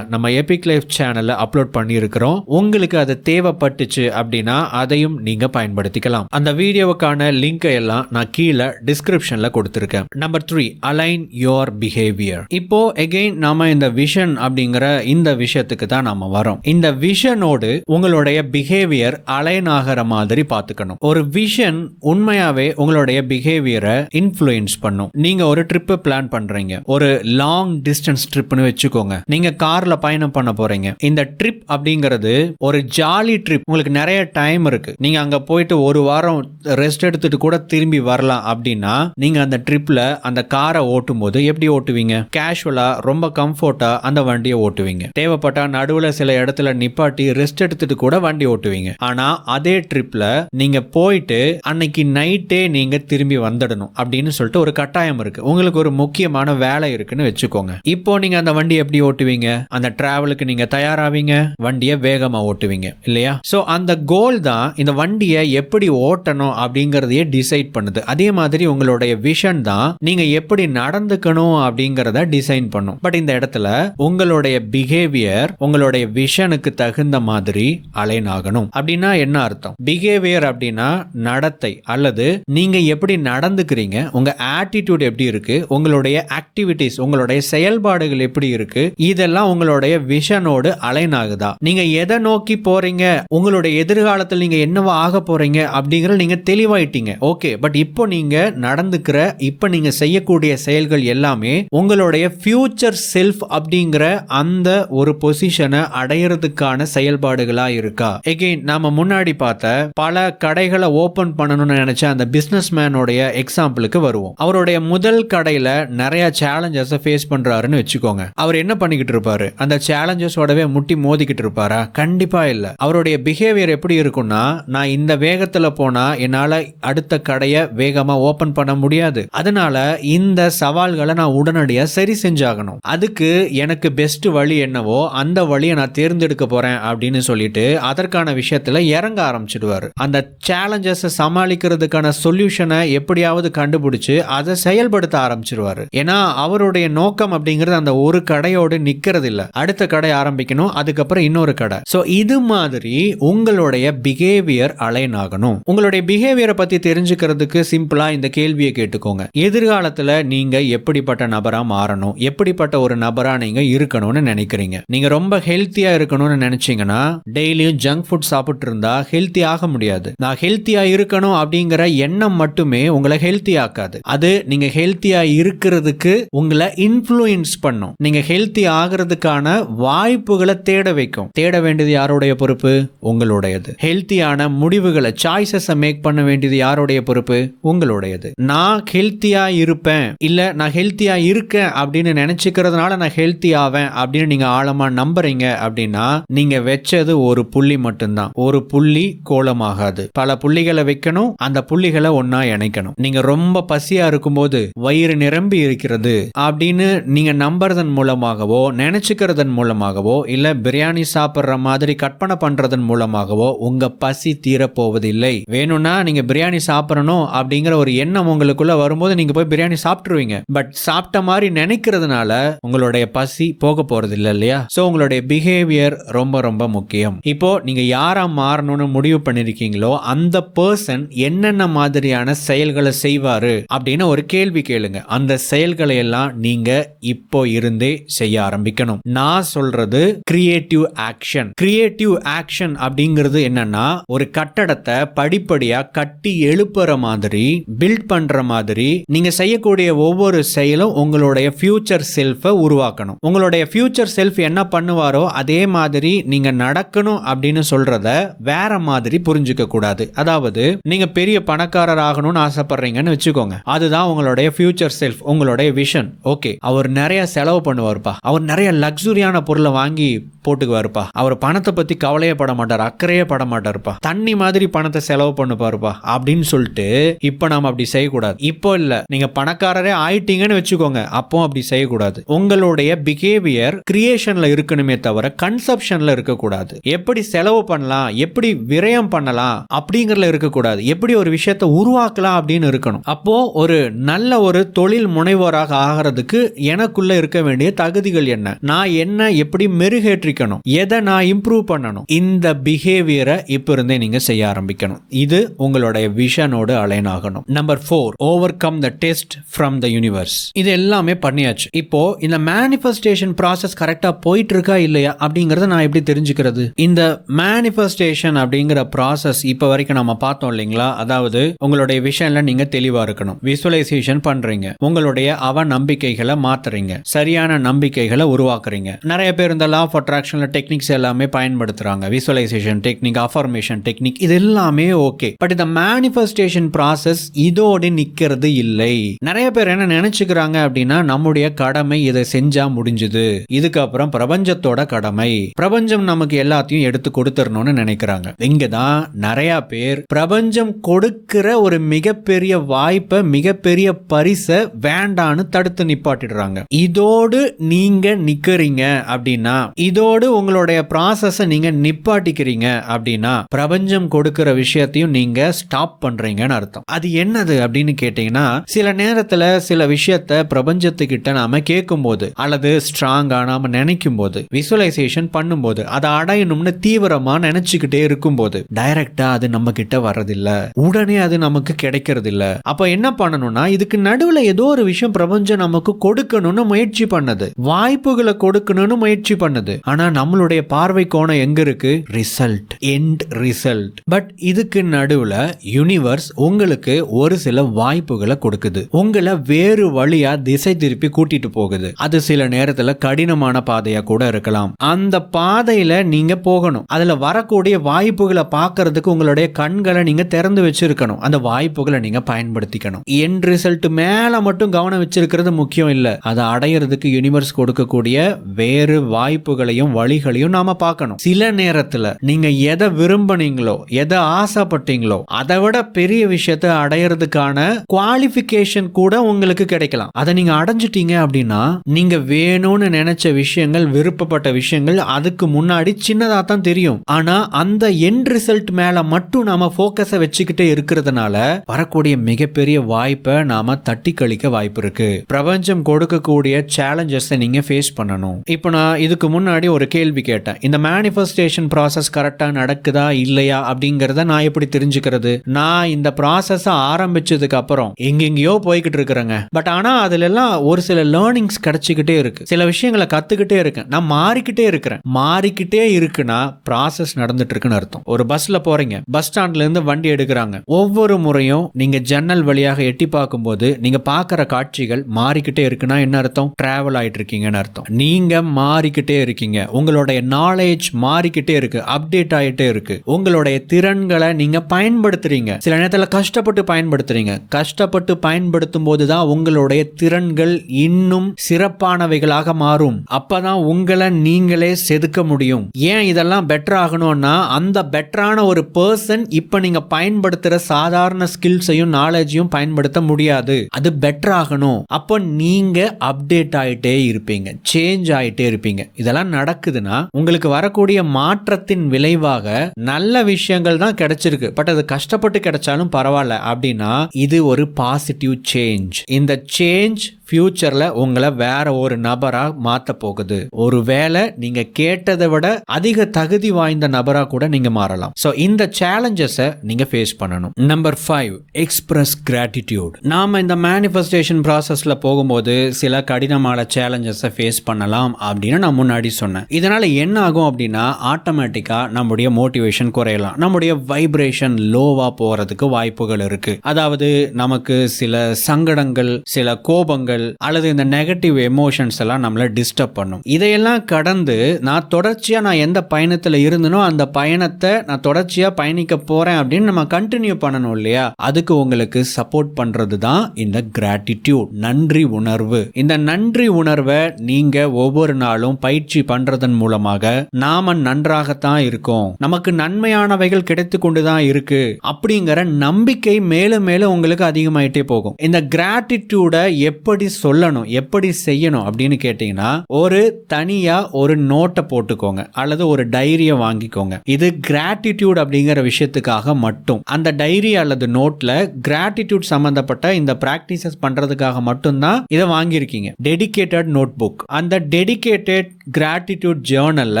நம்ம எபிக் லைஃப் சேனல்ல அப்லோட் பண்ணி இருக்கிறோம். உங்களுக்கு அது தேவைப்பட்டுச்சு அப்படின்னா அதையும் நீங்க பயன்படுத்திக்கலாம். அந்த வீடியோவுக்கான லிங்கை எல்லாம் நான் கீழே டிஸ்கிரிப்ஷன்ல கொடுத்திருக்கேன். Number 3, align your behaviour. இப்போ அகைன் நாம இந்த விஷன் அப்படிங்கிற இந்த விஷயத்துக்கு தான் நாம வரோம். இந்த விஷனோடு உங்களுடைய பிஹேவியர் அலைன் ஆகிற மாதிரி பார்த்துக்கணும். ஒரு விஷன் உண்மையாவே உங்களுடைய பிஹேவியரை இன்ஃப்ளூயன்ஸ் பண்ணும். நீங்க ஒரு ட்ரிப் பிளான் பண்றீங்க, ஒரு லாங் டிஸ்டன்ஸ் ட்ரிப்னு வச்சுக்கோங்க. நீங்க கார்ல பயணம் பண்ண போறீங்க. இந்த ட்ரிப் அப்படிங்கிறது ஒரு ஜாலி ட்ரிப். உங்களுக்கு நிறைய டைம் இருக்கு. நீங்க அங்க போயிட்டு ஒரு வாரம் ரெஸ்ட் எடுத்துட்டு கூட திரும்பி வரலாம் அப்படின்னா நீங்க அந்த ட்ரிப்ல அந்த காரை ஓட்டும் போது எப்படி ஓட்டுவீங்க? கேஷுவலா, ரொம்ப கம்ஃபர்ட்டா அந்த வண்டியை ஓட்டுவீங்க. தேவைப்பட்டா நடுவுல சில இடத்துல நிப்பாட்டி ரெஸ்ட் எடுத்துட்டு கூட வண்டி ஓட்டுவீங்க. ஆனா அதே ட்ரிப்ல நீங்க போயிட்டு அன்னைக்கு நைட்டே நீங்க திரும்பி வந்துடணும் அப்படின்னு சொல்லிட்டு ஒரு கட்டாயம் இருக்கு. உங்களுக்கு ஒரு முக்கியமான வேலை இருக்குன்னு வச்சுக்கோங்க. இப்போ நீங்க அந்த வண்டி எப்படி ஓட்டுவீங்க? அந்த டிராவலுக்கு நீங்க தயாராவீங்க, வண்டியை வேகமா ஓட்டுவீங்க இல்லையா? சோ அந்த கோல் தான் இந்த வண்டியை எப்படி ஓட்டணும் அப்படிங்கறதையே டிசைட் பண்ணுது. அதே மாதிரி உங்களுடைய விஷன் தான் நீங்க எப்படி நடந்துக்கணும் அப்படிங்கறத டிசைன் பண்ணும். பட் இந்த இடத்துல உங்களுடைய பிஹேவியர் உங்களுடைய விஷனுக்கு தகுந்த மாதிரி அலைன் ஆகணும். அப்படின்னா என்ன அர்த்தம்? பிஹேவியர் அப்படின்னா நடத்தை, அல்லது நீங்க எப்படி நடந்துக்கிறீங்க, உங்க ஆட்டிடியூட் எப்படி இருக்கு, உங்களுடைய ஆக்டிவிட்டிஸ், உங்களுடைய செயல்பாடுகள் எப்படி இருக்கு, இதெல்லாம் உங்களுடைய விஷனோடு அலைன் ஆகுதா? நீங்க எதை நோக்கி போறீங்க, உங்களுடைய எதிர்காலத்தில் நீங்க என்னவா ஆக போறீங்க அப்படிங்கறது நீங்க தெளிவாயிட்டீங்க. ஓகே, பட் இப்போ நீங்க நடந்துக்கிற, இப்போ நீங்க செய்யக்கூடிய செயல்கள் எல்லாமே உங்களுடைய ஃபியூச்சர் செல்ஃப் அப்படிங்கிற அந்த ஒரு பொசிஷனை அடையிறதுக்கான செயல்பாடுகளா இருக்கா? எகைன் நாம முன்னாடி பார்த்த பல கடைகளை ஓபன் பண்ணணும்னு நினைச்ச அந்த பிசினஸ் மேனோடைய எக்ஸாம்பிளுக்கு வருவோம். அவருடைய முதல் கடையில நிறைய சேலஞ்சஸ் ஃபேஸ் பண்றாருன்னு வச்சுக்கோங்க. அவர் என்ன பண்ணிக்கிட்டு இருப்பாரு? அந்த சேலஞ்சஸோடவே முட்டி மோதிக்கிட்டு இருப்பாரா? கண்டிப்பா இல்ல. அவருடைய பிஹேவியர் எப்படி இருக்கும்னா, நான் இந்த வேகத்துல போனா என்னால அடுத்த கடையை வேகமா ஓபன் பண்ண முடியாது, அதனால இந்த சவால்களை நான் உடனடியா சரி செஞ்சாகணும். அதுக்கு எனக்கு பெஸ்ட் வழி என்னவோ அந்த வழியை நான் தேர்ந்தெடுக்க போறேன் அப்படின்னு சொல்லிட்டு அதற்கான விஷயத்துல இறங்க ஆரம்பிச்சிடுவாரு. அந்த சேலஞ்சஸ் சமாளிக்கிறதுக்கான சொல்யூஷனை எப்படியாவது கண்டுபிடிச்சு அதை செயல்படுத்த ஆரம்பிச்சிருவாரு. ஏன்னா அவருடைய நோக்கம் அப்படிங்கிறது அந்த ஒரு கடையோடு நிக்கிறது இல்ல, அடுத்த கடை ஆரம்பிக்கணும், அதுக்கப்புறம் இன்னொரு கடை. சோ இது மாதிரி உங்களுடைய பிஹேவியர் அலைன் ஆகணும். உங்களுடைய பிஹேவியரை பத்தி தெரிஞ்சுக்கிறதுக்கு சிம்பிளா இந்த கேள்வியை கேட்டுக்கோங்க. எதிர்காலத்துல நீங்க எப்படிப்பட்ட நபரா மாறணும், எப்படிப்பட்ட ஒரு நபரா நீங்க இருக்கணும்னு நினைக்கிறீங்க? நீங்க ரொம்ப ஹெல்த்தியா இருக்கணும்னு நினைச்சீங்கன்னா டெய்லியும் ஜங்க் ஃபுட் சாப்பிட்டு இருந்தா ஹெல்த்தி ஆக முடியாது. நான் ஹெல்த்தியா இருக்கணும் அப்படிங்கிற எண்ணம் மட்டுமே உங்களை ஹெல்த்தி ஆக்காது. அது நீங்க ஹெல்த்தியா இருக்கிறதுக்கு உங்களை இன்ஃப்ளூயன்ஸ் பண்ணும். நீங்க ஹெல்த்தி ஆகிறதுக்கான வாய்ப்புகளை தேட வைக்கும். தேட வேண்டியது யாருடைய பொறுப்பு? உங்களுடையது. ஹெல்த்தியான முடிவுகளை சாய்ஸஸை மேக் பண்ண வேண்டியது யாருடைய பொறுப்பு? உங்களுடையது. நான் ஹெல்த்தியா இருப்பேன், இல்ல நான் ஹெல்த்தியா இருக்கேன் அப்படின்னு நினைச்சுக்கிறதுனால நான் ஹெல்த்தி ஆவேன் அப்படின்னு நீங்க ஆழமா நம்புறீங்க அப்படின்னா நீங்க வச்சது ஒரு புள்ளி மட்டும்தான். ஒரு புள்ளி கோலமாகாது. பல புள்ளிகளை வைக்கணும், அந்த புள்ளிகளை ஒன்னா இணைக்கணும். நீங்க ரொம்ப பசியா இருக்கும்போது வயிறு நிரம்பி இருக்கிறது அப்படின்னு நீங்க நம்புறதன் மூலமாகவோ நினைச்சுக்கிறதன் மூலமாகவோ இல்ல பிரியாணி சாப்பிடுற மாதிரி கற்பனை பண்றதன் மூலமாகவோ உங்க பசி தீரப்போவதில்லை. வேணும்னா நீங்க பிரியாணி சாப்பிடணும் அப்படிங்கிற ஒரு எண்ணம் உங்களுக்குள்ள வரும்போது நீங்க போய் பிரியாணி சாப்பிட்டுருவீங்க. பட் சாப்பிட்ட மாதிரி நினைக்கிறதுனால உங்களுடைய பசி போக போறது இல்லை இல்லையா? சோ உங்களுடைய பிஹேவியர் ரொம்ப ரொம்ப முக்கியம். இப்போ நீங்க யாரா மாறணும்னு முடிவு பண்ணிருக்கீங்களோ அந்த பர்சன் என்னென்ன மாதிரியான செயல்களை செய்வாரு அப்படின்னு ஒரு கேள்வி கேளுங்க. அந்த செயல்களை எல்லாம் நீங்க இப்போ இருந்தே செய்ய ஆரம்பிக்கணும். நான் சொல்றது கிரியேட்டிவ் ஆக்ஷன். கிரியேட்டிவ் ஆக்ஷன் அப்படிங்கிறது என்னன்னா ஒரு கட்டடத்தை படிப்படியா கட்டி எழுப்புற மாதிரி பில்ட் பண்ற மாதிரி நீங்க செய்யக்கூடிய ஒவ்வொரு செயலும் உங்களுடைய ஃபியூச்சர் செல்ஃபை உருவாக்கணும். உங்களுடைய ஃபியூச்சர் செல்ஃப் என்ன பண்ணுவாரோ அதே மாதிரி நீங்க நடக்கணும் அப்படின்னு சொல்றத வேற மாதிரி புரிஞ்சுக்க கூடாது. அதாவது நீங்க பெரிய பணக்காரர் ஆகணும்னு ஆசைப்படுறீங்கன்னு வச்சுக்கோங்க. அதுதான் உங்களுடைய ஃபியூச்சர் செல்ஃப், உங்களுடைய விஷன். ஓகே, அவர் நிறைய செலவு பண்ணுவார்ப்பா, அவர் நிறைய லக்ஸுரியான பொருளை வாங்கி போட்டுக்குவாருப்பா, அவர் பணத்தை பத்தி கவலையே பட மாட்டார், அக்கறையே பட மாட்டாருப்பா, தண்ணி மாதிரி பணத்தை செலவு பண்ணுப்பாருப்பா அப்படின்னு சொல்லிட்டு இப்ப நாம அப்படி செய்யக்கூடாது. இப்போ இல்ல, நீங்க பணக்காரரே ஆயிட்டீங்கன்னு வச்சுக்கோங்க, அப்போ அப்படி செய்யக்கூடாது. உங்களுடைய பிஹேவியர் கிரியேஷன்ல இருக்கணுமே தவிர கன்சப்ஷன்ல இருக்கக்கூடாது. எப்படி செலவு பண்ணலாம், எப்படி விரயம் பண்ணலாம் அப்படிங்கறதுல இருக்கக்கூடாது. எப்படி ஒரு விஷயத்தை உருவாக்கலாம் அப்படின்னு இருக்கணும். அப்போ ஒரு நல்ல ஒரு தொழில் முனைவோராக ஆகிறதுக்கு எனக்குள்ள இருக்க வேண்டிய தகுதிகள் என்ன, நான் என்ன எப்படி மெருகேற்றிக்கணும், எதை நான் இம்ப்ரூவ் பண்ணணும், இந்த பிஹேவியரை இப்ப இருந்தே நீங்க செய்ய ஆரம்பிக்கணும். இது உங்களுடைய விஷனோடு அலைன் ஆகணும். Number 4, over come the test from the universe. இது எல்லாமே பண்ணியாச்சு. இப்போ இந்த மேனிஃபெஸ்டேஷன் ப்ராசஸ் கரெக்டா போயிட்டு இருக்கா இல்லையா அப்படிங்கறத நான் எப்படி தெரிஞ்சுக்கிறது? இந்த மேனிஃபெஸ்டேஷன் அப்படிங்கிற ப்ராசஸ் இப்ப வரைக்கும் நம்ம பார்த்தோம் இல்லைங்களா? அதாவது உங்களுடைய விஷன்ல நீங்க தெளிவா இருக்கணும். விசுவலைசேஷன் பண்றீங்க, உங்களுடைய அவ நம்பிக்கைகளை மாத்துறீங்க, சரியான நம்பிக்கைகளை உருவாக்குறீங்க. நிறைய பேர் இந்த லா ஆஃப் அட்ராக்ஷன்ல டெக்னிக்ஸ் எல்லாமே பயன்படுத்துறாங்க. விசுவலைசேஷன் டெக்னிக், அஃபர்மேஷன் டெக்னிக், இது எல்லாமே ஓகே. பட் இந்த மேனிஃபெஸ்டேஷன் ப்ராசஸ் இதோடு நிக்கிறது இல்லை. நிறைய பேர் என்ன நினைச்சுக்கிறாங்க அப்படின்னா நம்முடைய கடமை இதை செஞ்சா முடிஞ்சது, இதுக்கப்புறம் பிரபஞ்சத்தோட கடமை, பிரபஞ்சம் நமக்கு எல்லாத்தையும் எடுத்து கொடுத்துடணும்னு நினைக்கிறாங்க. இங்கதான் நிறைய பேர் பிரபஞ்சம் கொடுக்கிற ஒரு மிகப்பெரிய வாய்ப்பை, மிகப்பெரிய பரிசை வேண்டான்னு தடுத்து நிப்பாட்டிடுறாங்க. இதோடு நீங்க நிக்கிறீங்க அப்படின்னா, இதோடு உங்களுடைய ப்ராசஸ நீங்க நிப்பாட்டிக்கிறீங்க அப்படின்னா பிரபஞ்சம் கொடுக்கிற விஷயத்தையும் நீங்க ஸ்டாப் பண்றீங்கன்னு அர்த்தம். அது என்னது அப்படின்னு கேட்டீங்கன்னா, சில நேரத்துல சில விஷயத்த பிரபஞ்சத்துக்கிட்ட நாம கேட்கும் போது அல்லது ஸ்ட்ராங்கா நாம நினைக்கும் போது, விசுவலைசேஷன் பண்ணும்போது, அதை அடையணும்னு தீவிரமா நினைச்சுக்கிட்டே இருக்கும் போது டைரக்டா அது நம்ம கிட்ட வர்றதில்ல, உடனே அது நமக்கு கிடைக்கிறது இல்ல. அப்ப என்ன பண்ணணும்னா, இதுக்கு நடுவுல ஏதோ ஒரு விஷயம் பிரபஞ்சம் நமக்கு கொடுக்கணும்னு முயற்சி பண்ணது, வாய்ப்புகளை கொடுக்கணும்னு முயற்சி பண்ணுது. ஆனா நம்மளுடைய பார்வை கோணம் எங்க இருக்கு? Result, end result. பட் இதுக்கு நடுவுல யூனிவர்ஸ் உங்களுக்கு ஒரு சில வாய்ப்புகளை கொடுக்குது, உங்களை வேறு வழியா திசை திருப்பி கூட்டிட்டு போகுது. அது சில நேரத்துல கடினமான பாதையா கூட இருக்கலாம். அந்த பாதையில நீங்க போகணும். அதுல வரக்கூடிய வாய்ப்புகளை பார்க்கறதுக்கு உங்களுடைய கண்களை நீங்க திறந்து வச்சிருக்கணும். அந்த வாய்ப்புகளை நீங்க பயன்படுத்திக்கணும். எண்ட் ரிசல்ட் மேல மட்டும் கவனம் வச்சிருக்கிறது முக்கியம் இல்ல, அதை அடையிறதுக்கு யூனிவர்ஸ் கொடுக்கக்கூடிய வேறு வாய்ப்புகளையும் வழிகளையும் நாம பார்க்கணும். சில நேரத்துல நீங்க எதை விரும்பினீங்களோ, எதை ஆசைப்பட்டீங்களோ, அதை விட பெரிய விஷயத்தை அடையிறதுக்கான குவாலிஃபிகேஷன் கூட உங்களுக்கு கிடைக்கலாம். அதை நீங்க அடைஞ்சிட்டீங்க அப்படின்னா நீங்க வேணும்னு நினைச்ச விஷயங்கள், விருப்பப்பட்ட விஷயங்கள் அதுக்கு முன்னாடி சின்னதா தான் தெரியும். ஆனா அந்த எண்ட் ரிசல்ட் மேல மட்டும் நாம போக்கஸை வச்சுக்கிட்டே இருக்கிறதுனால வரக்கூடிய மிகப்பெரிய வாய்ப்பை நாம தட்டி கழிக்க வாய்ப்பு இருக்கு. பிரபஞ்சம் கொடுக்கக்கூடிய சேலஞ்சஸ் நீங்க ஃபேஸ் பண்ணணும். இப்போ நான் இதுக்கு முன்னாடி ஒரு கேள்வி கேட்டேன், இந்த மேனிஃபெஸ்டேஷன் ப்ராசஸ் கரெக்டா நடக்குதா இல்லையா அப்படிங்கறத நான் எப்படி தெரிஞ்சுக்கிறது? நான் இந்த ப்ராசஸ் ஆரம்பிச்சதுக்கு அப்புறம் எங்கெங்கயோ போய்கிட்டு இருக்கிறேங்க. பட் ஆனா அதுல எல்லாம் ஒரு சில லேர்னிங்ஸ் கிடைச்சிக்கிட்டே இருக்கு, சில விஷயங்களை கத்துக்கிட்டே இருக்கேன், நான் மாறிக்கிட்டே இருக்கிறேன். மாறிக்கிட்டே இருக்குன்னா ப்ராசஸ் நடந்துட்டு இருக்குன்னு அர்த்தம். ஒரு பஸ்ல போறீங்க, பஸ் ஸ்டாண்ட்ல இருந்து வண்டி எடுக்கிறாங்க. ஒவ்வொரு முறையும் நீங்க ஜன்னல் வழியாக எட்டி பார்க்கும்போது நீங்க பார்க்கிற காட்சிகள் மாறிக்கிட்டே இருக்குன்னா என்ன அர்த்தம்? டிராவல் ஆயிட்டு இருக்கீங்கன்னு அர்த்தம். நீங்க மாறிக்கிட்டே இருக்கீங்க, உங்களுடைய நாலேஜ் மாறிக்கிட்டே இருக்கு, அப்டேட் ஆயிட்டே இருக்கு. உங்களுடைய திறன்களை நீங்க பயன்படுத்துறீங்க, சில நேரத்தில் கஷ்டப்பட்டு பயன்படுத்துறீங்க. கஷ்டப்பட்டு பயன்படுத்தும் போதுதான் உங்களுடைய திறன்கள் இன்னும் சிறப்பானவைகளாக மாறும். அப்பதான் உங்களை நீங்களே செதுக்க முடியும். ஏன் இதெல்லாம் பெட்டர் ஆகணும்னா, அந்த பெட்டரான ஒரு பர்சன் இப்ப நீங்க பயன்படுத்துற சாதாரண ஸ்கில்ஸையும் நாலேஜையும் பயன்படுத்த முடியாது. அது பெட்டர் ஆகணும். அப்போ நீங்க அப்டேட் ஆயிட்டே இருப்பீங்க, சேஞ்ச் ஆயிட்டே இருப்பீங்க. இதெல்லாம் நடக்குதுன்னா உங்களுக்கு வரக்கூடிய மாற்றத்தின் விளைவாக நல்ல விஷயங்கள் தான் கிடைச்சிருக்கு. பட் அது கஷ்டப்பட்டு கிடைச்சாலும் பரவாயில்ல அப்படின்னா இது ஒரு பாசிட்டிவ் சேஞ்ச். இந்த சேஞ்ச் ஃபியூச்சர்ல உங்களை வேற ஒரு நபரா மாத்த போகுது. ஒருவேளை நீங்க கேட்டதை விட அதிக தகுதி வாய்ந்த நபரா கூட நீங்க மாறலாம். சோ இந்த சேலஞ்சஸை நீங்க ஃபேஸ் பண்ணணும். Number 5, express gratitude. நாம இந்த மேனிஃபெஸ்டேஷன் ப்ராசஸ்ல போகும்போது சில கடினமான சேலஞ்சஸை ஃபேஸ் பண்ணலாம் அப்படின்னு நான் முன்னாடி சொன்னேன். இதனால என்ன ஆகும் அப்படின்னா, ஆட்டோமேட்டிக்கா நம்முடைய மோட்டிவேஷன் குறையலாம், நம்முடைய வைப்ரேஷன் லோவா போறதுக்கு வாய்ப்புகள் இருக்கு. அதாவது நமக்கு சில சங்கடங்கள், சில கோபங்கள் அல்லது இந்த நெகட்டிவ் எமோஷன்ஸ் எல்லாம் நம்மளை டிஸ்டர்ப் பண்ணும். இதையெல்லாம் கடந்து நான் தொடர்ச்சியா எந்த பயணத்துல இருந்தனோ அந்த பயணத்தை நான் தொடர்ச்சியா பயணிக்க போறேன் அப்படின்னு நம்ம கண்டினியூ பண்ணணும் இல்லையா? அதுக்கு உங்களுக்கு சப்போர்ட் பண்றது தான் இந்த கிராட்டிடியூட், நன்றி உணர்வு. இந்த நன்றி உணர்வை நீங்க ஒவ்வொரு நாளும் பயிற்சி பண்றதன் மூலமாக நாம நன்றாகத்தான் இருக்கோம், நமக்கு நன்மையானவைகள் கிடைத்து கொண்டுதான் இருக்கு அப்படிங்கிற நம்பிக்கை மேலும் மேலும் உங்களுக்கு அதிகமாயிட்டே போகும். இந்த கிராட்டிடியூட எப்படி சொல்லணும், எப்படி செய்யணும் அப்படின்னு கேட்டீங்கன்னா, ஒரு தனியா ஒரு நோட்டை போட்டுக்கோங்க அல்லது ஒரு டைரியை வாங்கிக்கோங்க. இது கிராட்டிடியூட் அப்படிங்கிற விஷயத்துக்காக மட்டும். அந்த டைரி அல்லது நோட்ல கிராட்டிடியூட் சம்பந்தப்பட்ட இந்த பிராக்டிசஸ் பண்றதுக்காக மட்டும்தான் இதை வாங்கியிருக்கீங்க. Dedicated notebook. அந்த டெடிகேட்டட் கிராட்டிடியூட் ஜேர்னல்ல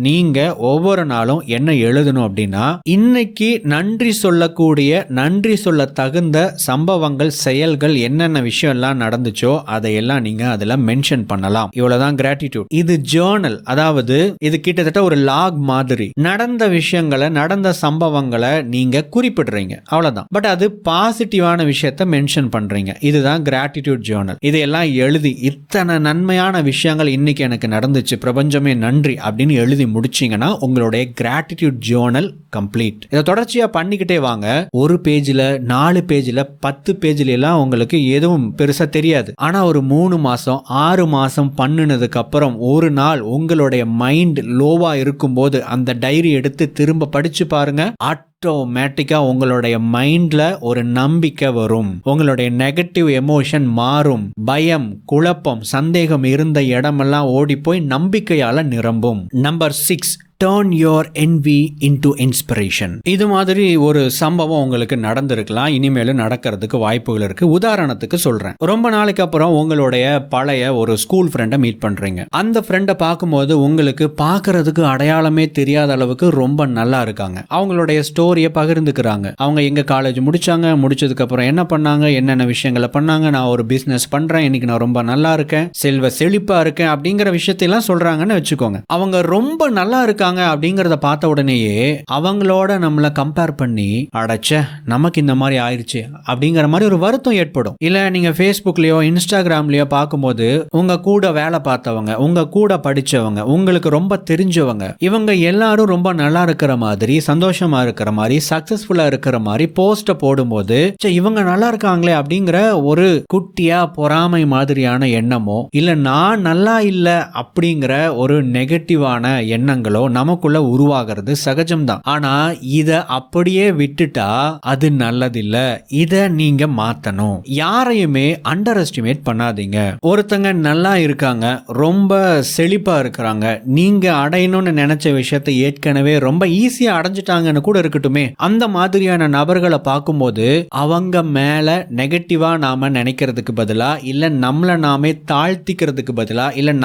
நீங்க ஒவ்வொரு நாளும் என்ன எழுதணும் அப்படின்னா, இன்னைக்கு நன்றி சொல்லக்கூடிய, நன்றி சொல்ல தகுந்த சம்பவங்கள், செயல்கள், என்னென்ன விஷயம் எல்லாம் நடந்துச்சோ அதையெல்லாம் நீங்க அதுல மென்ஷன் பண்ணலாம். இவ்வளவுதான் கிராட்டிடியூட். இது ஜேர்னல், அதாவது இது கிட்டத்தட்ட ஒரு லாக் மாதிரி. நடந்த விஷயங்களை, நடந்த சம்பவங்களை நீங்க குறிப்பிடுறீங்க, அவ்வளவுதான். பட் அது பாசிட்டிவான விஷயத்தை மென்ஷன் பண்றீங்க. இதுதான் கிராட்டிடியூட் ஜேர்னல். இதையெல்லாம் எழுதி, இத்தனை நன்மையான விஷயங்கள் இன்னைக்கு எனக்கு நடந்துச்சு, பிரபஞ்சமே நன்றி அப்படின்னு எழுதி முடிச்சீங்கன்னா உங்களுடைய கிராட்டிடியூட் ஜேர்னல் கம்ப்ளீட். இதை தொடர்ச்சியா பண்ணிக்கிட்டே வாங்க. ஒரு பேஜ்ல, 4 பேஜ்ல, 10 பேஜ்ல எல்லாம் உங்களுக்கு எதுவும் பெருசா தெரியாது. ஆனா ஒரு 3 மாசம் 6 மாசம் பண்ணினதுக்கு அப்புறம் ஒரு நாள் உங்களுடைய மைண்ட் லோவா இருக்கும்போது அந்த டைரி எடுத்து திரும்ப படிச்சு பாருங்க. ஆட்டோமேட்டிக்கா உங்களுடைய மைண்ட்ல ஒரு நம்பிக்கை வரும், உங்களுடைய நெகட்டிவ் எமோஷன் மாறும், பயம், குழப்பம், சந்தேகம் இருந்த இடமெல்லாம் ஓடி போய் நம்பிக்கையால நிரம்பும். Number 6, turn your envy into inspiration. இது மாதிரி ஒரு சம்பவம் உங்களுக்கு நடந்திருக்கலாம், இனிமேலும் நடக்கிறதுக்கு வாய்ப்புகள் இருக்கு. உதாரணத்துக்கு சொல்றேன். ரொம்ப நாளைக்கு அப்புறம் உங்களுடைய பழைய ஒரு ஸ்கூல் ஃப்ரெண்டை மீட் பண்றீங்க. அந்த ஃப்ரெண்டை பார்க்கும்போது உங்களுக்கு பார்க்கறதுக்கு அடையாளமே தெரியாத அளவுக்கு ரொம்ப நல்லா இருக்காங்க. அவங்களுடைய ஸ்டோரியை பகிர்ந்துக்கிறாங்க. அவங்க எங்க காலேஜ் முடிச்சாங்க, முடிச்சதுக்கு அப்புறம் என்ன பண்ணாங்க, என்னென்ன விஷயங்களை பண்ணாங்க, நான் ஒரு பிசினஸ் பண்றேன், இன்னைக்கு நான் ரொம்ப நல்லா இருக்கேன், செல்வ செழிப்பா இருக்கேன் அப்படிங்கிற விஷயத்தையெல்லாம் சொல்றாங்கன்னு வச்சுக்கோங்க. அவங்க ரொம்ப நல்லா இருக்காங்க அப்படிங்கறத பார்த்த உடனேயே அவங்களோட நம்மள கம்பேர் பண்ணி, அடச்ச நமக்கு இந்த மாதிரி ஆயிருச்சு அப்படிங்கிற மாதிரி ஒரு வருத்தம் ஏற்படும். இல்ல நீங்க Facebookலயோ இன்ஸ்டாகிராம்லயோ பார்க்கும்போது உங்க கூட வேலை பார்த்தவங்க, உங்க கூட படிச்சவங்க, உங்களுக்கு ரொம்ப தெரிஞ்சவங்க, இவங்க எல்லாரும் ரொம்ப நல்லா இருக்கிற மாதிரி, சந்தோஷமா இருக்கிற மாதிரி, சக்சஸ்ஃபுல்லா இருக்கிற மாதிரி போஸ்ட போடும்போது இவங்க நல்லா இருக்காங்களே அப்படிங்கிற ஒரு குட்டியா பொறாமை மாதிரியான எண்ணமோ, இல்ல நான் நல்லா இல்ல அப்படிங்கிற ஒரு நெகட்டிவான எண்ணங்களோ நமக்குள்ள உருவாகிறது சகஜம்தான். ஆனா இத அப்படியே விட்டுட்டா அது நல்லதில்ல. இத நீங்க மாத்தணும். யாரையுமே அண்டர் எஸ்டிமேட் பண்ணாதீங்க. ஒருத்தங்க நல்லா இருக்காங்க, ரொம்ப செழிப்பா இருக்கிறாங்க, நீங்க அடையணும்னு நினைச்ச விஷயத்தை ஏற்கனவே ரொம்ப ஈஸியா அடைஞ்சிட்டாங்கன்னு கூட இருக்கட்டுமே, அந்த மாதிரியான நபர்களை பார்க்கும்போது அவங்க மேல நெகட்டிவா நாம நினைக்கிறதுக்கு பதிலா, இல்ல நம்மள நாமே தாழ்த்திக்கிறதுக்கு பதிலா, இல்ல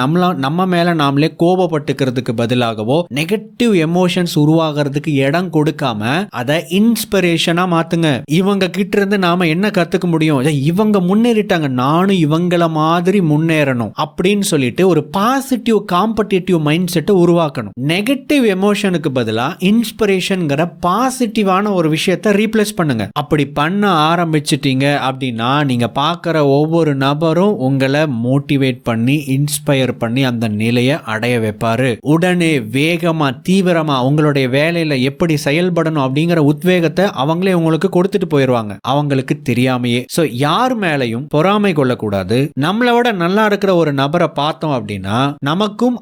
நம்ம மேல நாமளே கோபப்பட்டுக்கிறதுக்கு பதிலாகவோ நெகட்டிவ் எமோஷன்ஸ் உருவாகிறதுக்கு இடம் கொடுக்காம அதை இன்ஸ்பிரேஷனா மாத்துங்க. இவங்க கிட்ட இருந்து நாம என்ன கத்துக்க முடியும், இவங்க முன்னேறிட்டாங்க, நானும் இவங்கள மாதிரி முன்னேறணும் அப்படின்னு சொல்லிட்டு ஒரு பாசிட்டிவ் காம்படிட்டிவ் மைண்ட் செட்டை உருவாக்கணும். நெகட்டிவ் எமோஷனுக்கு பதிலா இன்ஸ்பிரேஷன்ங்கிற பாசிட்டிவான ஒரு விஷயத்தை ரீப்ளேஸ் பண்ணுங்க. அப்படி பண்ண ஆரம்பிச்சிட்டீங்க அப்படின்னா நீங்க பார்க்குற ஒவ்வொரு நபரும் உங்களை மோட்டிவேட் பண்ணி, இன்ஸ்பயர் பண்ணி அந்த நிலையை அடைய வைப்பாரு. உடனே வேக வேகமா தீவிரமா உங்களுடைய வேலையில எப்படி செயல்படணும் அப்படிங்கிற உத்வேகத்தை அவங்களே உங்களுக்கு கொடுத்துட்டு போயிருவாங்க, அவங்களுக்கு தெரியாமையே. சோ யார் மேலையும் பொறாமை கொள்ளக்கூடாது. நம்மளோட நல்லா இருக்கிற ஒரு நபரை பார்த்தோம் அப்படின்னா நமக்கும்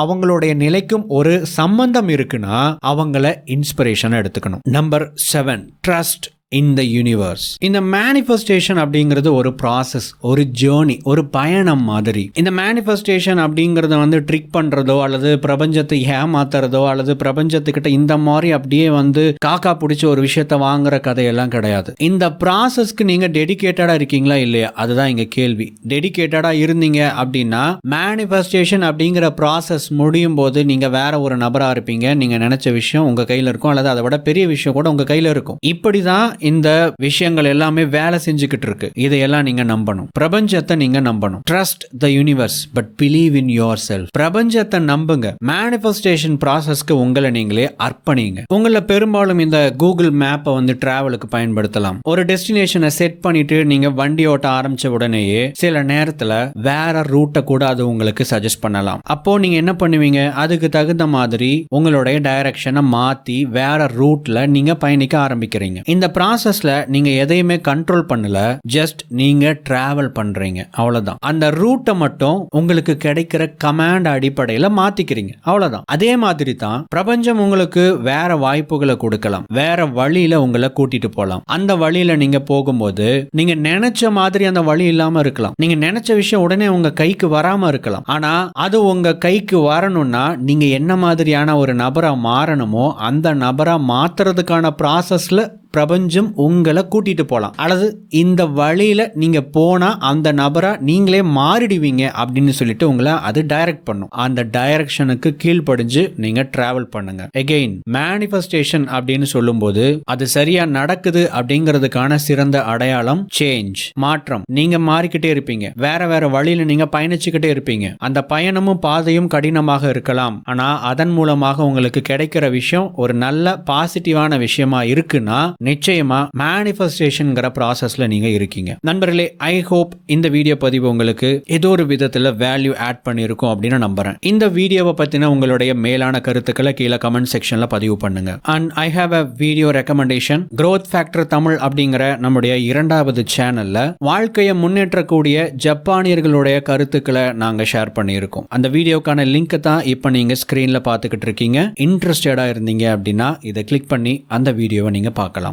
அவங்களுடைய நிலைக்கும் ஒரு சம்பந்தம் இருக்குன்னா அவங்கள இன்ஸ்பிரேஷன் எடுத்துக்கணும். Number 7, trust in the universe. இந்த மேனிஃபெஸ்டேஷன் அப்படிங்கிறது ஒரு ப்ராசஸ், ஒரு ஜேர்னி, ஒரு பயணம் மாதிரி. இந்த மேனிஃபெஸ்டேஷன் அப்படிங்கறத வந்து ட்ரிக் பண்றதோ அல்லது பிரபஞ்சத்தை ஏமாத்துறதோ அல்லது பிரபஞ்சத்துக்கிட்ட இந்த மாதிரி அப்படியே வந்து காக்கா பிடிச்ச ஒரு விஷயத்த வாங்குற கதையெல்லாம் கிடையாது. இந்த ப்ராசஸ்க்கு நீங்க டெடிகேட்டடா இருக்கீங்களா இல்லையா, அதுதான் இங்க கேள்வி. டெடிகேட்டடா இருந்தீங்க அப்படின்னா மேனிஃபெஸ்டேஷன் அப்படிங்கிற ப்ராசஸ் முடியும் போது நீங்க வேற ஒரு நபரா இருப்பீங்க. நீங்க நினைச்ச விஷயம் உங்க கையில இருக்கும் அல்லது அதை விட பெரிய விஷயம் கூட உங்க கையில இருக்கும். இப்படிதான் இந்த விஷயங்கள் எல்லாமே வேலை செஞ்சுக்கிட்டு இருக்கு. இதையெல்லாம் நீங்க நம்பணும். பிரபஞ்சத்தை நீங்க நம்பணும். Trust the universe but believe in your self. பிரபஞ்சத்தை நம்புங்க. மேனிஃபெஸ்டேஷன் ப்ராசஸ்க்கு உங்களை நீங்களே அர்ப்பணிங்க. உங்களை பெரும்பாலும் இந்த கூகுள் மேப்பை வந்து டிராவலுக்கு பயன்படுத்தலாம். ஒரு டெஸ்டினேஷனை செட் பண்ணிட்டு நீங்க வண்டி ஓட்ட ஆரம்பிச்ச உடனேயே சில நேரத்துல வேற ரூட்டை கூட அது உங்களுக்கு சஜஸ்ட் பண்ணலாம். அப்போ நீங்க என்ன பண்ணுவீங்க, அதுக்கு தகுந்த மாதிரி உங்களுடைய டைரக்ஷனை மாத்தி வேற ரூட்ல நீங்க பயணிக்க ஆரம்பிக்கிறீங்க. இந்த ப்ராசஸ்ல நீங்க எதையுமே கண்ட்ரோல் பண்ணல, ஜஸ்ட் நீங்க டிராவல் பண்றீங்க, அவ்வளவுதான். அந்த ரூட்டை மட்டும் உங்களுக்கு கிடைக்கிற கமாண்ட் அடிப்படையில மாத்திக்கிறீங்க, அவ்வளவுதான். அதே மாதிரி தான் பிரபஞ்சம் உங்களுக்கு வேற வாய்ப்புகளை கொடுக்கலாம், வேற வழியில உங்களை கூட்டிட்டு போலாம். அந்த வழியில நீங்க போகும்போது நீங்க நினைச்ச மாதிரி அந்த வழி இல்லாம இருக்கலாம். நீங்க நினைச்ச விஷயம் உடனே உங்க கைக்கு வராம இருக்கலாம். ஆனா அது உங்க கைக்கு வரணும்னா நீங்க என்ன மாதிரியான ஒரு நபரா மாறணுமோ அந்த நபரா மாத்துறதுக்கான ப்ராசஸ்ல பிரபஞ்சம் உங்களை கூட்டிட்டு போலாம். அல்லது இந்த வழியில நீங்க போனா அந்த நபரா நீங்களே மாறிடுவீங்க அப்படின்னு சொல்லிட்டு உங்களை அது டைரக்ட் பண்ணும். அந்த டைரக்ஷனுக்கு கீழ்ப்படிஞ்சு நீங்க டிராவல் பண்ணுங்க. எகெயின் மேனிஃபெஸ்டேஷன் அப்படின்னு சொல்லும்போது அது சரியா நடக்குது அப்படிங்கிறதுக்கான சிறந்த அடையாளம் சேஞ்ச், மாற்றம். நீங்க மாறிக்கிட்டே இருப்பீங்க, வேற வேற வழியில நீங்க பயணிச்சுக்கிட்டே இருப்பீங்க. அந்த பயணமும் பாதையும் கடினமாக இருக்கலாம், ஆனா அதன் மூலமாக உங்களுக்கு கிடைக்கிற விஷயம் ஒரு நல்ல பாசிட்டிவான விஷயமா இருக்குன்னா நிச்சயமா மேனிஃபெஸ்டேஷன்ங்கிற ப்ராசஸ்ல நீங்க இருக்கீங்க. நண்பர்களே, ஐ ஹோப் இந்த வீடியோ பதிவு உங்களுக்கு ஏதோ ஒரு விதத்துல வேல்யூ ஆட் பண்ணிருக்கும் அப்படின்னு நம்புறேன். இந்த வீடியோவை பத்தின உங்களுடைய மேலான கருத்துக்களை கீழே கமெண்ட் செக்ஷன்ல பதிவு பண்ணுங்க. And I have a video recommendation. growth factor Tamil அப்படிங்கிற நம்முடைய 2வது சேனல்ல வாழ்க்கையை முன்னேற்றக்கூடிய ஜப்பானியர்களுடைய கருத்துக்களை நாங்க ஷேர் பண்ணியிருக்கோம். அந்த வீடியோக்கான லிங்க் தான் இப்ப நீங்க ஸ்கிரீன்ல பாத்துக்கிட்டு இருக்கீங்க. இன்ட்ரெஸ்டடா இருந்தீங்க அப்படின்னா இதை கிளிக் பண்ணி அந்த வீடியோவை நீங்க பார்க்கலாம்.